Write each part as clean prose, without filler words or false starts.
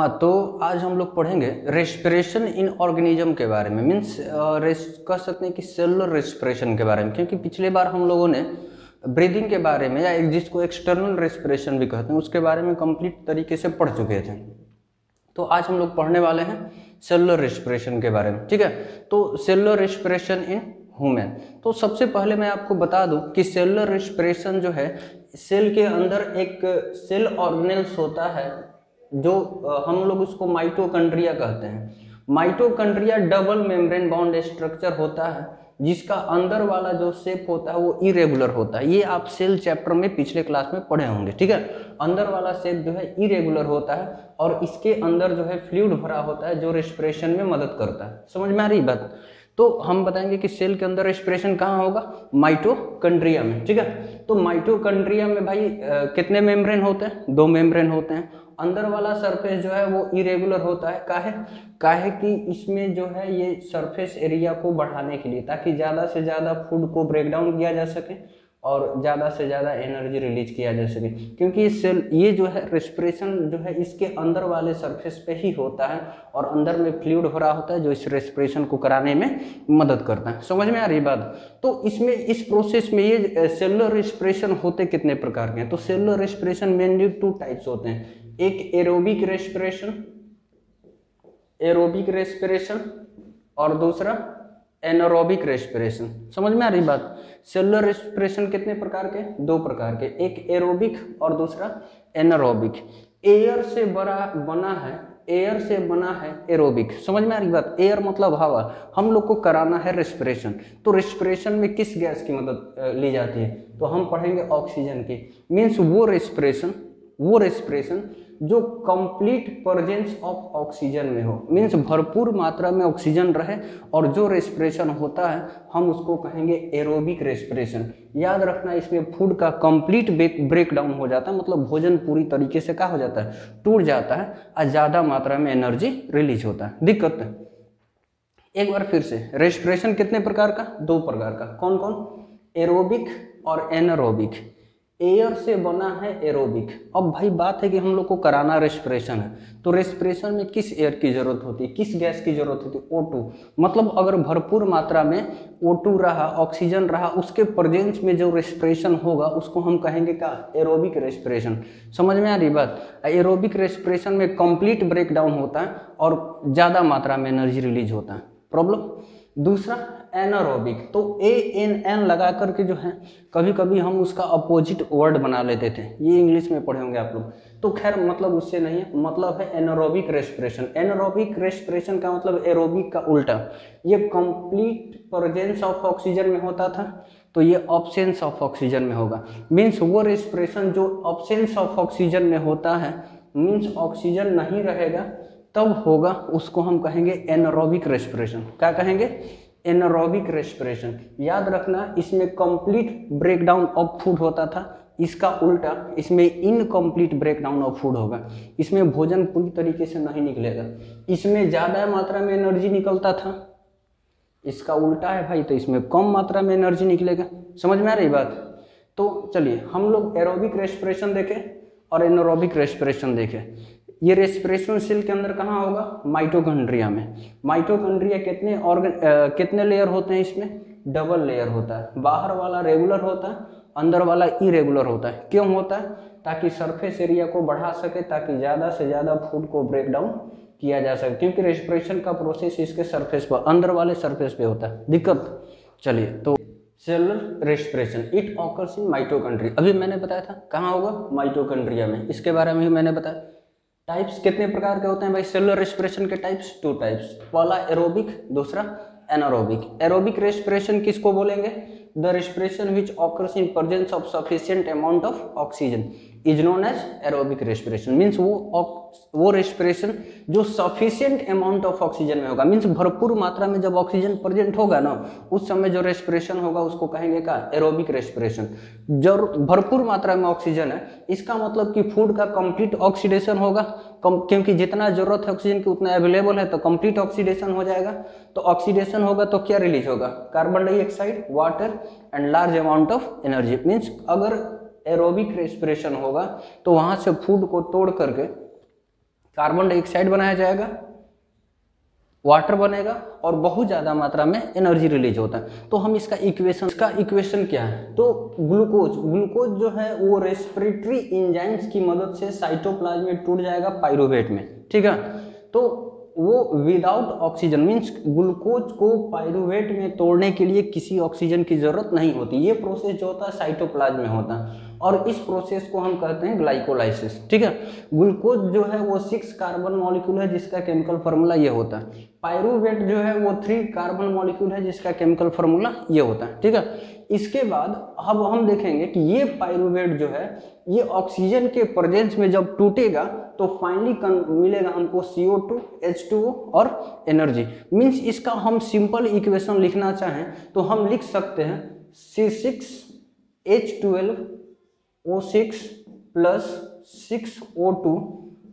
हाँ, तो आज हम लोग पढ़ेंगे रेस्पिरेशन इन ऑर्गेनिज्म के बारे में। मीन्स कह सकते हैं कि सेलुलर रेस्पिरेशन के बारे में, क्योंकि पिछले बार हम लोगों ने ब्रीदिंग के बारे में या जिसको एक्सटर्नल रेस्पिरेशन भी कहते हैं उसके बारे में कंप्लीट तरीके से पढ़ चुके थे। तो आज हम लोग पढ़ने वाले हैं सेलुलर रेस्पिरेशन के बारे में, ठीक है। तो सेलुलर रेस्पिरेशन इन ह्यूमन, तो सबसे पहले मैं आपको बता दूं कि सेलुलर रेस्पिरेशन जो है, सेल के अंदर एक सेल ऑर्गेनेल्स होता है जो हम लोग उसको माइटोकॉन्ड्रिया कहते हैं। Mitochondria double membrane bound structure होता है जिसका अंदर वाला जो शेप होता है वो इरेगुलर होता है। ये आप सेल चैप्टर में पिछले क्लास में पढ़े होंगे, ठीक है। अंदर वाला शेप जो है इरेगुलर होता है और इसके अंदर जो है फ्लूइड भरा होता है जो रेस्पिरेशन में मदद करता है। समझ में आ रही बात? तो हम बताएंगे कि सेल के अंदर रेस्पिरेशन कहाँ होगा? माइटोकॉन्ड्रिया में, ठीक है। तो माइटोकॉन्ड्रिया में भाई कितने मेम्ब्रेन होते हैं? 2 मेम्ब्रेन होते हैं। अंदर वाला सरफेस जो है वो इरेगुलर होता है। काहे कि इसमें जो है ये सरफेस एरिया को बढ़ाने के लिए, ताकि ज़्यादा से ज़्यादा फूड को ब्रेक डाउन किया जा सके और ज़्यादा से ज़्यादा एनर्जी रिलीज किया जा सके। क्योंकि ये जो है रेस्पिरेशन जो है इसके अंदर वाले सरफेस पे ही होता है और अंदर में फ्लूइड भरा होता है जो इस रेस्पिरेशन को कराने में मदद करता है। समझ में आ रही बात? तो इसमें इस प्रोसेस में ये सेलुलर रेस्पिरेशन होते कितने प्रकार के हैं? तो सेलुलर रेस्पिरेशन मेनली 2 टाइप्स होते हैं। एक एरोबिक रेस्पिरेशन और दूसरा एनारोबिक रेस्पिरेशन। समझ में आ रही बात? सेलुलर रेस्पिरेशन कितने प्रकार के? 2 प्रकार के, एक एरोबिक और दूसरा एनारोबिक। एयर से बना है एरोबिक। समझ में आ रही बात? एयर मतलब हवा, हम लोग को कराना है रेस्पिरेशन। तो रेस्पिरेशन में किस गैस की मदद ली जाती है? तो हम पढ़ेंगे ऑक्सीजन की। मीन्स वो रेस्पिरेशन जो कंप्लीट प्रेजेंस ऑफ ऑक्सीजन में हो, मीन्स भरपूर मात्रा में ऑक्सीजन रहे, और जो रेस्पिरेशन होता है हम उसको कहेंगे एरोबिक रेस्पिरेशन। याद रखना, इसमें फूड का कंप्लीट ब्रेक डाउन हो जाता है, मतलब भोजन पूरी तरीके से क्या हो जाता है? टूट जाता है और ज़्यादा मात्रा में एनर्जी रिलीज होता है। दिक्कत है? एक बार फिर से, रेस्पिरेशन कितने प्रकार का? 2 प्रकार का। कौन कौन? एरोबिक और एनारोबिक। एयर से बना है एरोबिक। अब भाई बात है कि हम लोग को कराना रेस्पिरेशन है, तो रेस्पिरेशन में किस एयर की जरूरत होती है, किस गैस की जरूरत होती है? O2। मतलब अगर भरपूर मात्रा में O2 रहा, ऑक्सीजन रहा, उसके प्रेजेंस में जो रेस्पिरेशन होगा उसको हम कहेंगे क्या? Aerobic respiration. समझ में आ रही बात? एरोबिक रेस्पिरेशन में कंप्लीट ब्रेक डाउन होता है और ज़्यादा मात्रा में एनर्जी रिलीज होता है। प्रॉब्लम? दूसरा एनारोबिक। तो ANN लगा करके जो है कभी कभी हम उसका अपोजिट वर्ड बना लेते थे, ये इंग्लिश में पढ़े होंगे आप लोग। तो खैर मतलब उससे नहीं है, मतलब है एनारोबिक रेस्पिरेशन। एनारोबिक रेस्पिरेशन का मतलब एरोबिक का उल्टा। ये कंप्लीट प्रेजेंस ऑफ ऑक्सीजन में होता था, तो ये ऑब्सेंस ऑफ ऑक्सीजन में होगा। मीन्स वो रेस्पिरेशन जो ऑब्सेंस ऑफ ऑक्सीजन में होता है, मीन्स ऑक्सीजन नहीं रहेगा तब होगा, उसको हम कहेंगे एनारोबिक रेस्पिरेशन। क्या कहेंगे? Anaerobic respiration. याद रखना, इसमें कंप्लीट ब्रेकडाउन ऑफ फूड होता था, इसका उल्टा इसमें इनकम्प्लीट ब्रेकडाउन ऑफ फूड होगा। इसमें भोजन पूरी तरीके से नहीं निकलेगा, इसमें ज़्यादा मात्रा में एनर्जी निकलता था, इसका उल्टा है भाई, तो इसमें कम मात्रा में एनर्जी निकलेगा। समझ में आ रही बात? तो चलिए हम लोग एरोबिक रेस्पिरेशन देखें और एनारोबिक रेस्पिरेशन देखें। ये रेस्पिरेशन सेल के अंदर कहाँ होगा? माइटोकॉन्ड्रिया में। माइटोकॉन्ड्रिया कितने लेयर होते हैं इसमें? डबल लेयर होता है। बाहर वाला रेगुलर होता है, अंदर वाला इरेगुलर होता है। क्यों होता है? ताकि सरफेस एरिया को बढ़ा सके, ताकि ज़्यादा से ज़्यादा फूड को ब्रेक डाउन किया जा सके, क्योंकि रेस्पिरेशन का प्रोसेस इसके सरफेस पर, अंदर वाले सरफेस पे होता है। दिक्कत? चलिए, तो cellular respiration it occurs in mitochondria. अभी मैंने बताया था कहाँ होगा? माइटोकॉन्ड्रिया में। इसके बारे में भी मैंने बताया। टाइप्स कितने प्रकार के होते हैं भाई सेलुलर रेस्पिरेशन के? Types 2 types. पहला एरोबिक, दूसरा एनारोबिक। एरोबिक रेस्पिरेशन किसको बोलेंगे? The respiration which occurs in presence of sufficient amount of oxygen is known as aerobic respiration. Means वो रेस्पिरेशन जो सफिशिएंट अमाउंट ऑफ ऑक्सीजन में होगा, मीन्स भरपूर मात्रा में जब ऑक्सीजन प्रेजेंट होगा ना, उस समय जो रेस्पिरेशन होगा उसको कहेंगे क्या? Aerobic respiration. जब भरपूर मात्रा में ऑक्सीजन है, इसका मतलब कि फूड का कंप्लीट ऑक्सीडेशन होगा, क्योंकि जितना जरूरत है ऑक्सीजन की उतना अवेलेबल है, तो कंप्लीट ऑक्सीडेशन हो जाएगा। तो ऑक्सीडेशन होगा तो क्या रिलीज होगा? Carbon dioxide, water and large amount of energy. Means अगर एरोबिक रेस्पिरेशन होगा तो वहां से फूड को तोड़ करके कार्बन डाइऑक्साइड बनाया जाएगा, वाटर बनेगा और बहुत ज़्यादा मात्रा में एनर्जी रिलीज होता है। तो हम इसका इक्वेशन क्या है, तो ग्लूकोज जो है वो रेस्पिरेटरी एंजाइम्स की मदद से साइटोप्लाज्म में टूट जाएगा पाइरूवेट में, ठीक है। तो वो विदाउट ऑक्सीजन मीन्स ग्लूकोज को पाइरूवेट में तोड़ने के लिए किसी ऑक्सीजन की जरूरत नहीं होती। ये प्रोसेस जो होता है साइटोप्लाज्म में होता है और इस प्रोसेस को हम कहते हैं ग्लाइकोलाइसिस, ठीक है। ग्लूकोज जो है वो 6 कार्बन मॉलिक्यूल है जिसका केमिकल फार्मूला ये होता है। पाइरूवेट जो है वो 3 कार्बन मॉलिक्यूल है जिसका केमिकल फार्मूला ये होता है, ठीक है। इसके बाद अब हम देखेंगे कि ये पाइरूवेट जो है ये ऑक्सीजन के प्रेजेंस में जब टूटेगा तो फाइनली मिलेगा हमको CO2, H2O और एनर्जी। मीन्स इसका हम सिंपल इक्वेशन लिखना चाहें तो हम लिख सकते हैं C6H12O6 प्लस 6O2।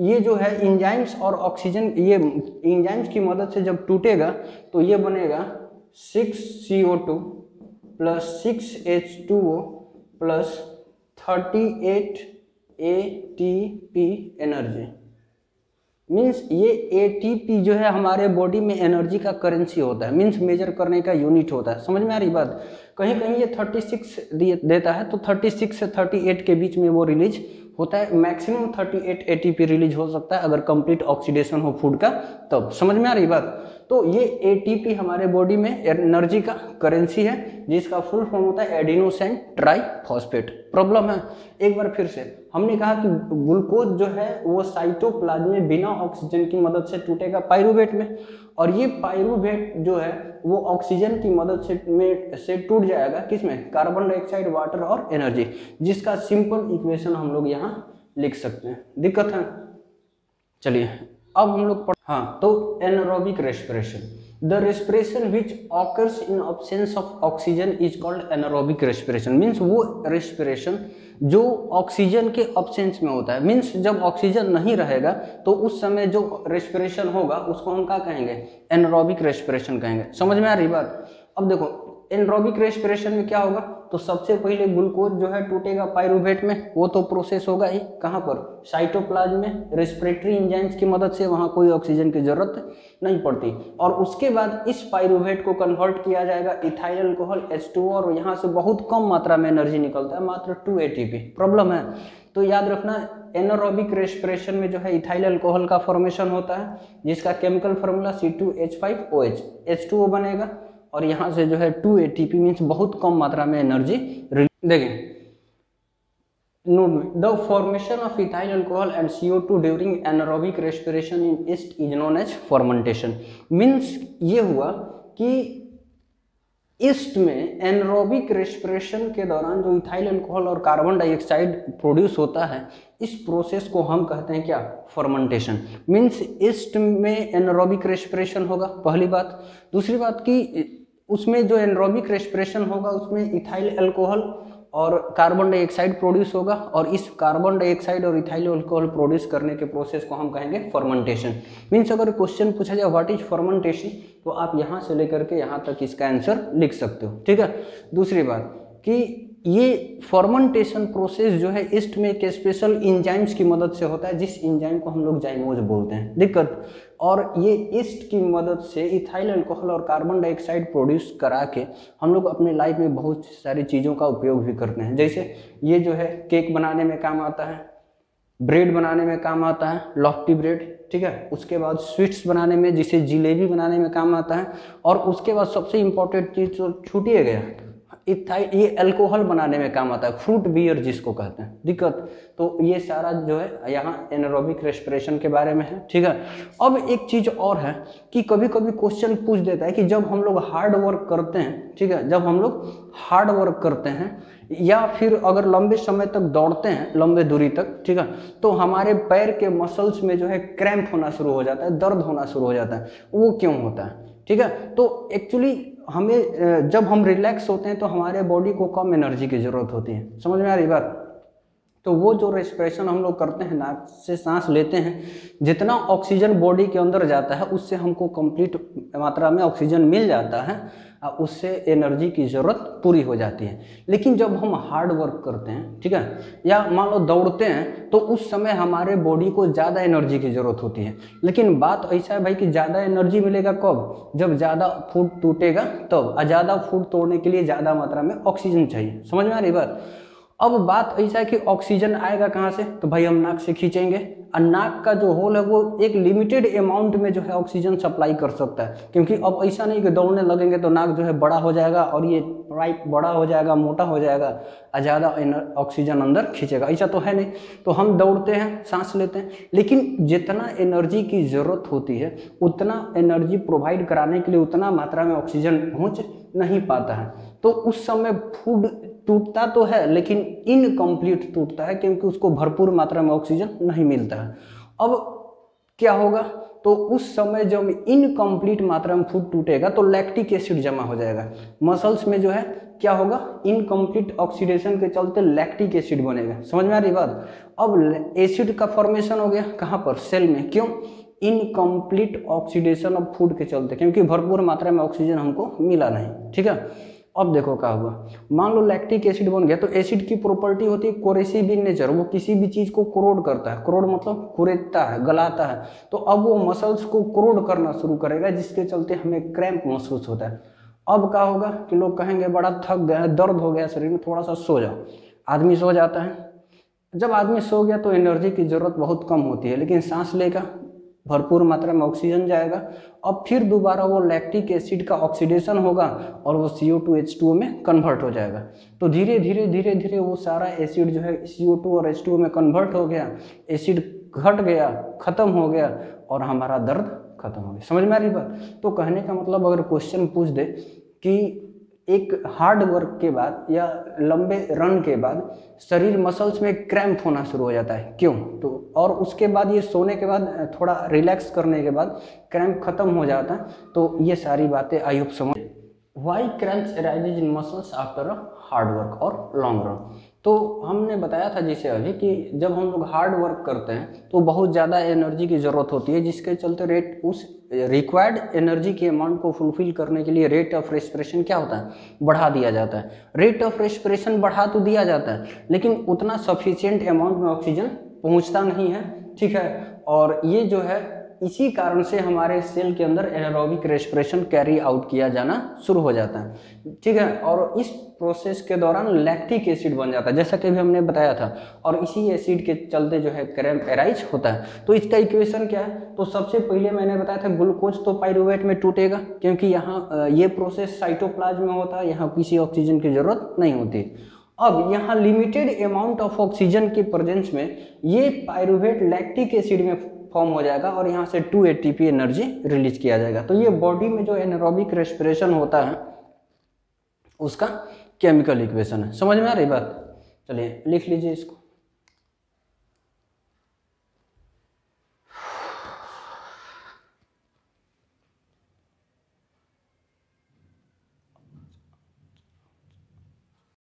ये जो है एंजाइम्स और ऑक्सीजन, ये एंजाइम्स की मदद से जब टूटेगा तो ये बनेगा 6CO2 plus 6H2O plus 38 ATP energy. Means ये ATP जो है हमारे बॉडी में एनर्जी का करेंसी होता है, मीन्स मेजर करने का यूनिट होता है। समझ में आ रही बात? कहीं कहीं ये 36 देता है तो 36 से 38 के बीच में वो रिलीज होता है। मैक्सिमम 38 ATP रिलीज हो सकता है अगर कंप्लीट ऑक्सीडेशन हो फूड का तब। समझ में आ रही बात? तो ये ATP हमारे बॉडी में एनर्जी का करेंसी है जिसका फुल फॉर्म होता है एडिनोसाइन ट्राइफॉस्फेट। प्रॉब्लम है एक बार फिर से, हमने कहा कि ग्लूकोज जो है वो साइटोप्लाज्म में बिना ऑक्सीजन की मदद से टूटेगा पाइरूवेट में, और ये पाइरूवेट जो है वो ऑक्सीजन की मदद से टूट जाएगा किसमें? कार्बन डाइऑक्साइड, वाटर और एनर्जी, जिसका सिंपल इक्वेशन हम लोग यहाँ लिख सकते हैं। दिक्कत है? चलिए अब हम लोग हाँ, तो anaerobic respiration, the respiration which occurs in absence of oxygen is called anaerobic respiration. Means वो रेस्पिरेशन जो ऑक्सीजन के ऑब्सेंस में होता है, मीन्स जब ऑक्सीजन नहीं रहेगा तो उस समय जो रेस्पिरेशन होगा उसको हम क्या कहेंगे? एनारोबिक रेस्पिरेशन कहेंगे। समझ में आ रही बात? अब देखो एनारोबिक रेस्पिरेशन में क्या होगा, तो सबसे पहले ग्लूकोज जो है टूटेगा पाइरूवेट में, वो तो प्रोसेस होगा ही कहाँ पर? साइटोप्लाज्म में, रेस्पिरेटरी एंजाइम्स की मदद से, वहाँ कोई ऑक्सीजन की जरूरत नहीं पड़ती। और उसके बाद इस पाइरूवेट को कन्वर्ट किया जाएगा इथाइल अल्कोहल H2O, और यहाँ से बहुत कम मात्रा में एनर्जी निकलता है, मात्र 2 ATP। प्रॉब्लम है तो याद रखना, एनारोबिक रेस्पिरेशन में जो है इथाइल अल्कोहल का फॉर्मेशन होता है जिसका केमिकल फार्मूला C2H5OH, H2O बनेगा और यहाँ से जो है 2 ATP मीन्स बहुत कम मात्रा में एनर्जी। देखें नोट में, the formation of ethyl alcohol and CO2 during anaerobic respiration in yeast is known as fermentation. Means ये हुआ कि ईस्ट में एनारोबिक रेस्पिरेशन के दौरान जो इथाइल अल्कोहल और कार्बन डाइऑक्साइड प्रोड्यूस होता है, इस प्रोसेस को हम कहते हैं क्या? फर्मेंटेशन। मीन्स ईस्ट में एनारोबिक रेस्पिरेशन होगा, पहली बात। दूसरी बात कि उसमें जो एनारोबिक रेस्पिरेशन होगा उसमें इथाइल अल्कोहल और कार्बन डाइऑक्साइड प्रोड्यूस होगा, और इस कार्बन डाइऑक्साइड और इथाइल अल्कोहल प्रोड्यूस करने के प्रोसेस को हम कहेंगे फर्मेंटेशन। मीन्स अगर क्वेश्चन पूछा जाए व्हाट इज फर्मेंटेशन, तो आप यहाँ से लेकर के यहाँ तक इसका आंसर लिख सकते हो, ठीक है। दूसरी बात कि ये फर्मेंटेशन प्रोसेस जो है ईस्ट में एक स्पेशल इंजाइम्स की मदद से होता है, जिस इंजाइम को हम लोग जाइमोज बोलते हैं। दिक्कत, और ये ईस्ट की मदद से इथाइल अल्कोहल और कार्बन डाइऑक्साइड प्रोड्यूस करा के हम लोग अपने लाइफ में बहुत सारी चीज़ों का उपयोग भी करते हैं। जैसे ये जो है केक बनाने में काम आता है, ब्रेड बनाने में काम आता है, लॉफ्टी ब्रेड, ठीक है। उसके बाद स्वीट्स बनाने में, जिसे जिलेबी बनाने में काम आता है, और उसके बाद सबसे इम्पोर्टेंट चीज़ तो छूटिए गया, ये अल्कोहल बनाने में काम आता है, फ्रूट बियर जिसको कहते हैं। दिक्कत, तो ये सारा जो है यहाँ एनारोबिक रेस्पिरेशन के बारे में है, ठीक है। अब एक चीज़ और है कि कभी कभी क्वेश्चन पूछ देता है कि जब हम लोग हार्ड वर्क करते हैं, ठीक है, जब हम लोग हार्ड वर्क करते हैं या फिर अगर लंबे समय तक दौड़ते हैं, लंबे दूरी तक, ठीक है, तो हमारे पैर के मसल्स में जो है क्रैम्प होना शुरू हो जाता है, दर्द होना शुरू हो जाता है। वो क्यों होता है? ठीक है, तो एक्चुअली हमें जब हम रिलैक्स होते हैं तो हमारे बॉडी को कम एनर्जी की ज़रूरत होती है। समझ में आ रही बात? तो वो जो रेस्पिरेशन हम लोग करते हैं, नाक से सांस लेते हैं, जितना ऑक्सीजन बॉडी के अंदर जाता है उससे हमको कंप्लीट मात्रा में ऑक्सीजन मिल जाता है। उससे एनर्जी की ज़रूरत पूरी हो जाती है। लेकिन जब हम हार्ड वर्क करते हैं, ठीक है, या मान लो दौड़ते हैं, तो उस समय हमारे बॉडी को ज़्यादा एनर्जी की ज़रूरत होती है। लेकिन बात ऐसा है भाई कि ज़्यादा एनर्जी मिलेगा कब? जब ज़्यादा फूड टूटेगा तब। ज़्यादा फूड तोड़ने के लिए ज़्यादा मात्रा में ऑक्सीजन चाहिए। समझ में आ रही बात? अब बात ऐसा है कि ऑक्सीजन आएगा कहाँ से? तो भाई हम नाक से खींचेंगे, और नाक का जो होल है वो एक लिमिटेड अमाउंट में जो है ऑक्सीजन सप्लाई कर सकता है। क्योंकि अब ऐसा नहीं कि दौड़ने लगेंगे तो नाक जो है बड़ा हो जाएगा और ये पाइप बड़ा हो जाएगा, मोटा हो जाएगा और ज़्यादा ऑक्सीजन अंदर खींचेगा, ऐसा तो है नहीं। तो हम दौड़ते हैं, सांस लेते हैं, लेकिन जितना एनर्जी की ज़रूरत होती है उतना एनर्जी प्रोवाइड कराने के लिए उतना मात्रा में ऑक्सीजन पहुँच नहीं पाता है। तो उस समय फूड टूटता तो है लेकिन इनकम्प्लीट टूटता है, क्योंकि उसको भरपूर मात्रा में ऑक्सीजन नहीं मिलता है। अब क्या होगा? तो उस समय जब इनकम्प्लीट मात्रा में फूड टूटेगा तो लैक्टिक एसिड जमा हो जाएगा मसल्स में। जो है क्या होगा? इनकम्प्लीट ऑक्सीडेशन के चलते लैक्टिक एसिड बनेगा। समझ में आ रही बात? अब एसिड का फॉर्मेशन हो गया कहाँ पर? सेल में। क्यों? इनकम्प्लीट ऑक्सीडेशन ऑफ फूड के चलते, क्योंकि भरपूर मात्रा में ऑक्सीजन हमको मिला नहीं। ठीक है, अब देखो क्या हुआ। मान लो लैक्टिक एसिड बन गया, तो एसिड की प्रॉपर्टी होती है कोरेसिव इन नेचर, वो किसी भी चीज़ को कोरोड करता है। कोरोड मतलब कुरेदता है, गलाता है। तो अब वो मसल्स को कोरोड करना शुरू करेगा, जिसके चलते हमें क्रैम्प महसूस होता है। अब क्या होगा कि लोग कहेंगे बड़ा थक गया, दर्द हो गया शरीर में, थोड़ा सा सो जाओ। आदमी सो जाता है। जब आदमी सो गया तो एनर्जी की ज़रूरत बहुत कम होती है, लेकिन सांस लेगा, भरपूर मात्रा में ऑक्सीजन जाएगा। अब फिर दोबारा वो लैक्टिक एसिड का ऑक्सीडेशन होगा और वो CO2 H2O में कन्वर्ट हो जाएगा। तो धीरे धीरे धीरे धीरे वो सारा एसिड जो है CO2 और H2O में कन्वर्ट हो गया, एसिड घट गया, खत्म हो गया और हमारा दर्द खत्म हो गया। समझ में आ रही बात? तो कहने का मतलब अगर क्वेश्चन पूछ दे कि एक हार्ड वर्क के बाद या लंबे रन के बाद शरीर मसल्स में क्रैम्प होना शुरू हो जाता है, क्यों? तो और उसके बाद ये सोने के बाद थोड़ा रिलैक्स करने के बाद क्रैम्प खत्म हो जाता है। तो ये सारी बातें आई होप समझ। Why cramps arises in muscles after a hard work और लॉन्ग रन? तो हमने बताया था जिसे अभी कि जब हम लोग हार्ड वर्क करते हैं तो बहुत ज़्यादा एनर्जी की ज़रूरत होती है, जिसके चलते रेट उस रिक्वायर्ड एनर्जी के अमाउंट को फुलफिल करने के लिए रेट ऑफ रेस्पिरेशन क्या होता है? बढ़ा दिया जाता है। रेट ऑफ रेस्पिरेशन बढ़ा तो दिया जाता है, लेकिन उतना सफिशिएंट अमाउंट में ऑक्सीजन पहुंचता नहीं है। ठीक है, और ये जो है इसी कारण से हमारे सेल के अंदर एनारोबिक रेस्पिरेशन कैरी आउट किया जाना शुरू हो जाता है। ठीक है, और इस प्रोसेस के दौरान लैक्टिक एसिड बन जाता है, जैसा कि भी हमने बताया था, और इसी एसिड के चलते जो है क्रैम्प अराइज होता है। तो इसका इक्वेशन क्या है? तो सबसे पहले मैंने बताया था ग्लूकोज तो पाइरूवेट में टूटेगा, क्योंकि यहाँ ये प्रोसेस साइटोप्लाज्म में होता है, यहाँ किसी ऑक्सीजन की जरूरत नहीं होती। अब यहाँ लिमिटेड अमाउंट ऑफ ऑक्सीजन के प्रेजेंस में ये पाइरूवेट लैक्टिक एसिड में फॉर्म हो जाएगा और यहाँ से 2 ATP एनर्जी रिलीज किया जाएगा। तो ये बॉडी में जो एनारोबिक रेस्पिरेशन होता है उसका केमिकल इक्वेशन है। समझ में आ रही बात? चलिए लिख लीजिए इसको।